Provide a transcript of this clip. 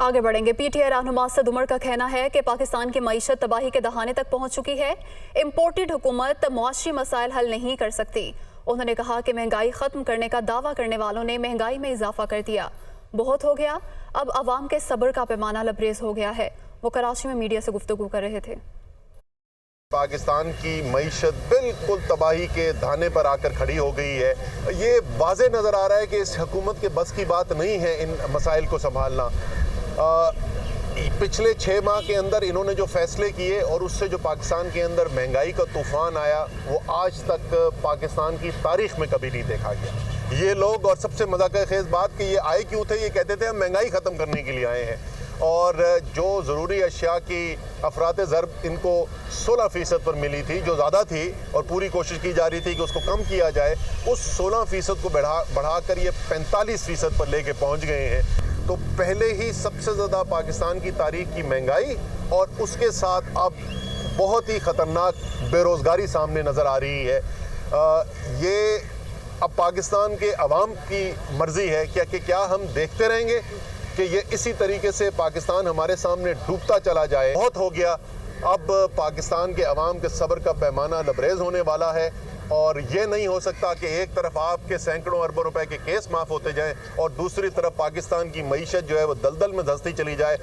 आगे बढ़ेंगे। पीटीआई रहनुमा असद उमर का कहना है कि पाकिस्तान की मईशत तबाही के दहाने तक पहुंच चुकी है। इम्पोर्टेड हुकूमत मुआशी मसाइल हल नहीं कर सकती। उन्होंने कहा कि महंगाई खत्म करने का दावा करने वालों ने महंगाई में इजाफा कर दिया। बहुत हो गया, अब अवाम के सब्र का पैमाना लबरेज हो गया है। वो कराची में मीडिया से गुफ्तगू कर रहे थे। पाकिस्तान की मईशत बिल्कुल तबाही के धाने पर आकर खड़ी हो गई है। ये वाज़े नज़र आ रहा है कि इस हुकूमत के बस की बात नहीं है इन मसाइल को संभालना। पिछले 6 माह के अंदर इन्होंने जो फैसले किए और उससे जो पाकिस्तान के अंदर महंगाई का तूफ़ान आया, वो आज तक पाकिस्तान की तारीख़ में कभी नहीं देखा गया। ये लोग, और सबसे मज़ाक़-ए-ख़ेज़ बात कि ये आए क्यों थे, ये कहते थे हम महंगाई ख़त्म करने के लिए आए हैं। और जो ज़रूरी अशिया की अफरात ज़रब इनको 16% पर मिली थी, जो ज़्यादा थी, और पूरी कोशिश की जा रही थी कि उसको कम किया जाए, उस 16% को बढ़ाकर ये 45% पर लेके पहुंच गए हैं। तो पहले ही सबसे ज़्यादा पाकिस्तान की तारीख की महंगाई और उसके साथ अब बहुत ही ख़तरनाक बेरोज़गारी सामने नज़र आ रही है। ये अब पाकिस्तान के अवाम की मर्ज़ी है कि क्या हम देखते रहेंगे कि ये इसी तरीके से पाकिस्तान हमारे सामने डूबता चला जाए। बहुत हो गया, अब पाकिस्तान के अवाम के सब्र का पैमाना लबरेज होने वाला है। और ये नहीं हो सकता कि एक तरफ आपके सैकड़ों अरबों रुपए के केस माफ़ होते जाएं और दूसरी तरफ पाकिस्तान की मईशत जो है वो दलदल में धंसती चली जाए।